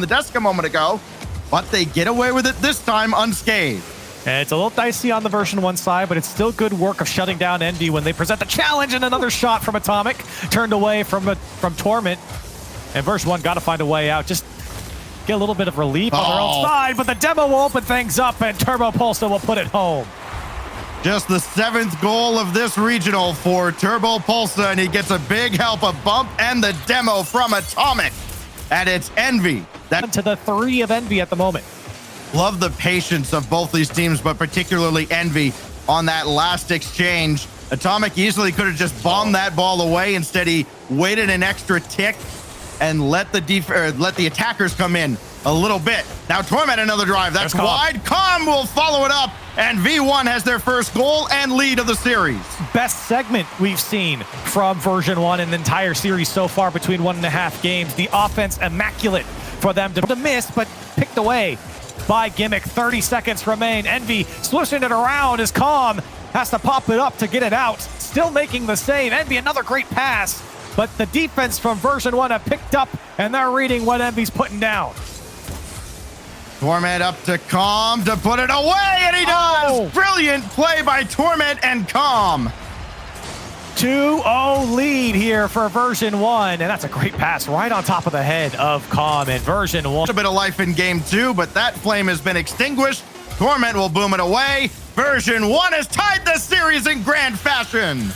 the desk a moment ago, but they get away with it this time unscathed. And it's a little dicey on the version 1 side, but it's still good work of shutting down Envy when they present the challenge, and another shot from Atomic, turned away from Torment. And version 1 got to find a way out. Just get a little bit of relief on their own side, but the demo will open things up, and Turbo Pulsar will put it home. Just the 7th goal of this regional for Turbo Pulsar, and he gets a big help, a bump, and the demo from Atomic. And it's Envy. That to the 3 of Envy at the moment. Love the patience of both these teams, but particularly Envy on that last exchange. Atomic easily could have just bombed that ball away. Instead, he waited an extra tick and let the attackers come in a little bit. Now Torment another drive. That's wide. Calm will follow it up, and V1 has their first goal and lead of the series. Best segment we've seen from version 1 in the entire series so far between 1.5 games. The offense immaculate for them to miss, but picked away by Gimmick. 30 seconds remain. Envy swishing it around as Calm has to pop it up to get it out. Still making the save. Envy another great pass, but the defense from version 1 have picked up, and they're reading what Envy's putting down. Torment up to Calm to put it away, and he does! Brilliant play by Torment and Calm. 2-0 lead here for version 1, and that's a great pass right on top of the head of Calm in version 1. A bit of life in game 2, but that flame has been extinguished. Torment will boom it away. Version 1 has tied the series in grand fashion.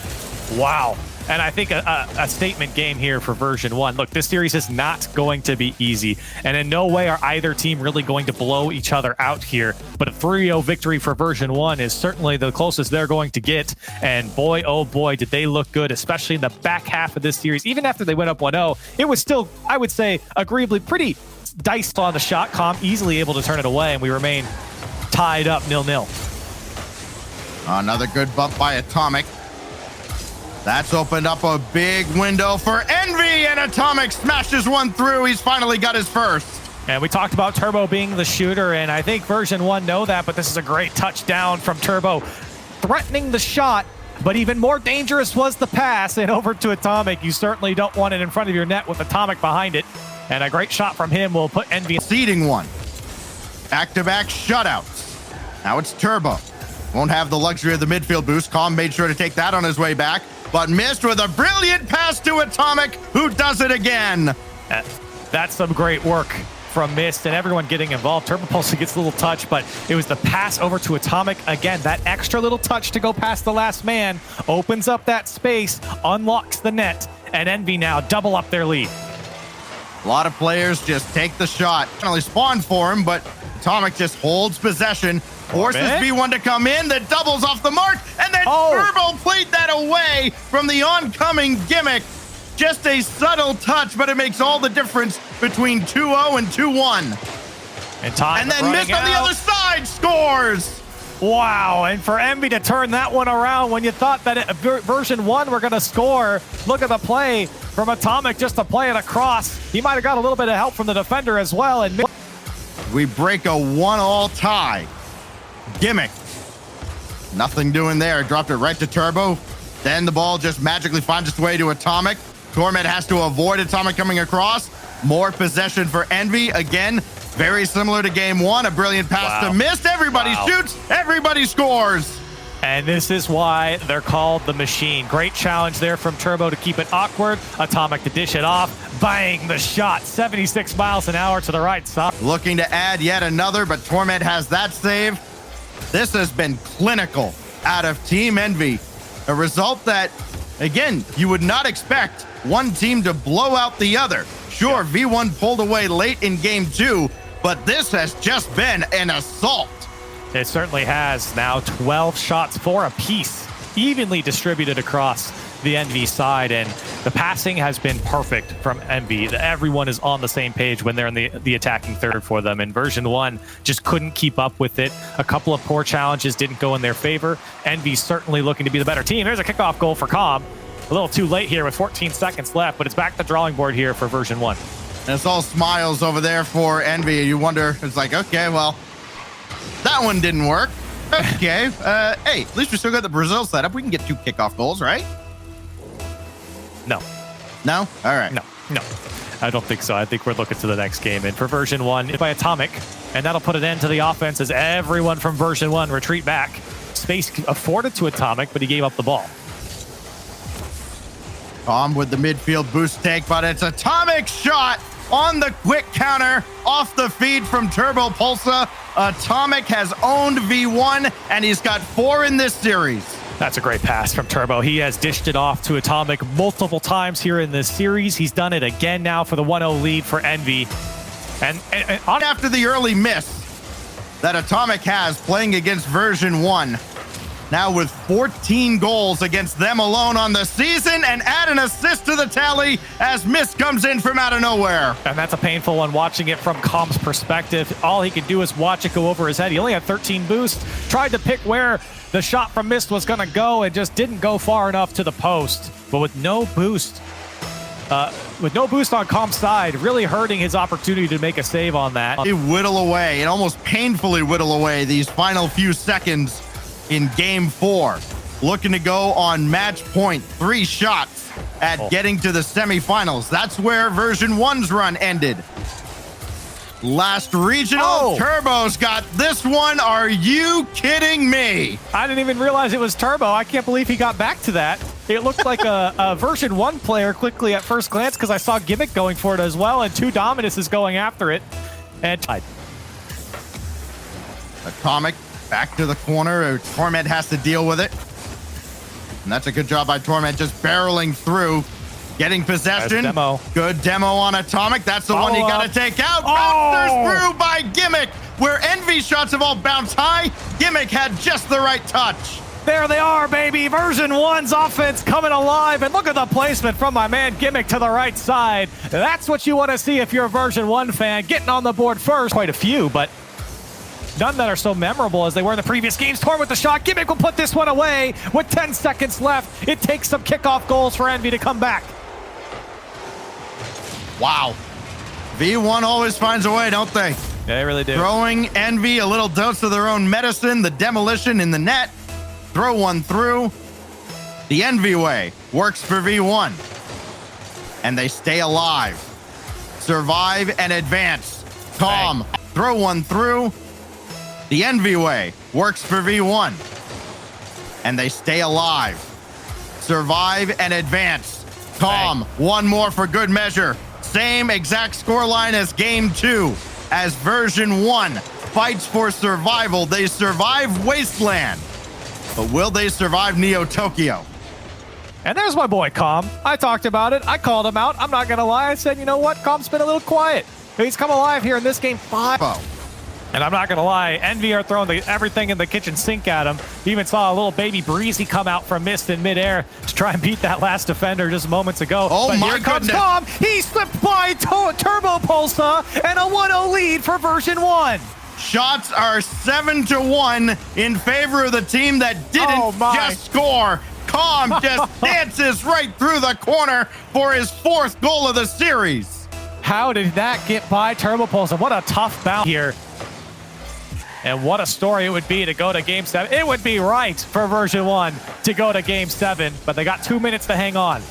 Wow. And I think a statement game here for version 1. Look, this series is not going to be easy, and in no way are either team really going to blow each other out here. But a 3-0 victory for version 1 is certainly the closest they're going to get. And boy, oh boy, did they look good, especially in the back half of this series. Even after they went up 1-0, it was still, I would say, agreeably pretty diced on the shot. Calm easily able to turn it away, and we remain tied up 0-0. Another good bump by Atomic. That's opened up a big window for Envy, and Atomic smashes one through. He's finally got his first. And we talked about Turbo being the shooter, and I think version 1 know that, but this is a great touchdown from Turbo, threatening the shot, but even more dangerous was the pass, and over to Atomic. You certainly don't want it in front of your net with Atomic behind it, and a great shot from him will put Envy. Seeding one. Back-to-back shutouts. Now it's Turbo. Won't have the luxury of the midfield boost. Calm made sure to take that on his way back, but missed with a brilliant pass to Atomic, who does it again. That's some great work from Mist and everyone getting involved. Turbo Pulsar gets a little touch, but it was the pass over to Atomic. Again, that extra little touch to go past the last man opens up that space, unlocks the net, and Envy now double up their lead. A lot of players just take the shot. Finally spawned for him, but Atomic just holds possession, forces V1 to come in, that doubles off the mark, and then Turbo played that away from the oncoming Gimmick. Just a subtle touch, but it makes all the difference between 2-0 and 2-1. And then Mist on the other side scores! Wow, and for Envy to turn that one around when you thought that version 1 were going to score. Look at the play from Atomic just to play it across. He might have got a little bit of help from the defender as well. And we break a 1-1 tie. Gimmick. Nothing doing there. Dropped it right to Turbo. Then the ball just magically finds its way to Atomic. Torment has to avoid Atomic coming across. More possession for Envy. Again, very similar to game 1. A brilliant pass to Mist. Everybody shoots. Everybody scores. And this is why they're called the Machine. Great challenge there from Turbo to keep it awkward. Atomic to dish it off. Bang, the shot. 76 miles an hour to the right side. Looking to add yet another, but Torment has that save. This has been clinical out of Team Envy. A result that, again, you would not expect one team to blow out the other. Sure, V1 pulled away late in game 2, but this has just been an assault. It certainly has. Now 12 shots for a piece, evenly distributed across the Envy side, and the passing has been perfect from Envy. Everyone is on the same page when they're in the attacking third for them, and version 1 just couldn't keep up with it. A couple of poor challenges didn't go in their favor. Envy certainly looking to be the better team. There's a kickoff goal for Calm. A little too late here with 14 seconds left, but it's back to the drawing board here for version 1. And it's all smiles over there for Envy. You wonder, it's like, okay, well, that one didn't work. Okay, hey, at least we still got the Brazil setup. We can get 2 kickoff goals, right? No. No? All right. No. I don't think so. I think we're looking to the next game. And for version 1, by Atomic, and that'll put an end to the offense as everyone from version 1 retreat back. Space afforded to Atomic, but he gave up the ball. Tom with the midfield boost take, but it's Atomic shot on the quick counter off the feed from Turbo Pulsar. Atomic has owned V1, and he's got 4 in this series. That's a great pass from Turbo. He has dished it off to Atomic multiple times here in this series. He's done it again now for the 1-0 lead for Envy. And after the early miss that Atomic has playing against version 1, now with 14 goals against them alone on the season, and add an assist to the tally as Mist comes in from out of nowhere. And that's a painful one watching it from Com's perspective. All he could do is watch it go over his head. He only had 13 boosts, tried to pick where the shot from Mist was going to go and just didn't go far enough to the post. But with no boost on Com's side, really hurting his opportunity to make a save on that. He whittle away, and almost painfully whittle away these final few seconds in game 4, looking to go on match point. 3 shots at getting to the semifinals. That's where version 1's run ended. Last regional, Turbo's got this one. Are you kidding me? I didn't even realize it was Turbo. I can't believe he got back to that. It looked like a version 1 player quickly at first glance, because I saw Gimmick going for it as well, and 2 Dominus is going after it. And tied. Atomic back to the corner. Torment has to deal with it. And that's a good job by Torment, just barreling through, getting possession. Demo. Good demo on Atomic. That's the one you got to take out. Bouncers through by Gimmick, where Envy shots have all bounced high. Gimmick had just the right touch. There they are, baby. Version 1's offense coming alive. And look at the placement from my man Gimmick to the right side. That's what you want to see if you're a version 1 fan. Getting on the board first. Quite a few, but none that are so memorable as they were in the previous games. Torn with the shot. Gimmick will put this one away with 10 seconds left. It takes some kickoff goals for Envy to come back. Wow. V1 always finds a way, don't they? Yeah, they really do. Throwing Envy a little dose of their own medicine. The demolition in the net. Throw one through. The Envy way works for V1. And they stay alive. Survive and advance. Calm. Throw one through. The Envy way works for V1. And they stay alive. Survive and advance. Calm. One more for good measure. Same exact scoreline as game 2. As version 1 fights for survival. They survive Wasteland. But will they survive Neo Tokyo? And there's my boy Com. I talked about it. I called him out. I'm not going to lie. I said, you know what? Com's been a little quiet. He's come alive here in this game 5. And I'm not going to lie. Envy are throwing everything in the kitchen sink at him. You even saw a little baby Breezy come out from Mist in midair to try and beat that last defender just moments ago. Oh, but my here comes goodness. Com. He slipped by Turbo Pulsar and a 1-0 lead for version 1. Shots are 7-1 in favor of the team that didn't just score. Calm just dances right through the corner for his 4th goal of the series. How did that get by Turbo Pulsar? What a tough bounce here. And what a story it would be to go to Game 7. It would be right for version 1 to go to Game 7, but they got 2 minutes to hang on.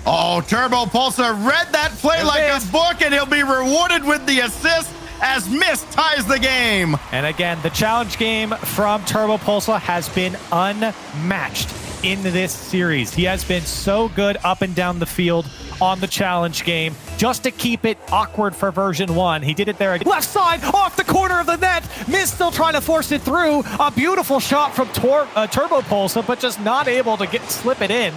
Oh, Turbo Pulsar read that play like a book, and he'll be rewarded with the assist as Mist ties the game. And again, the challenge game from Turbo Pulsar has been unmatched in this series. He has been so good up and down the field on the challenge game just to keep it awkward for version 1. He did it there. Left side, off the corner of the net. Mist still trying to force it through. A beautiful shot from Turbo Pulsar, but just not able to slip it in.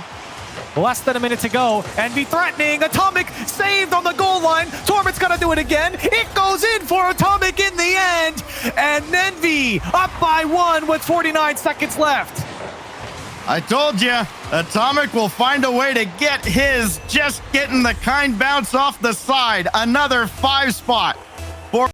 Less than a minute to go. Envy threatening. Atomic saved on the goal line. Torment's gonna do it again. It goes in for Atomic in the end. And Envy up by 1 with 49 seconds left. I told you, Atomic will find a way to get his, just getting the kind bounce off the side. Another 5 spot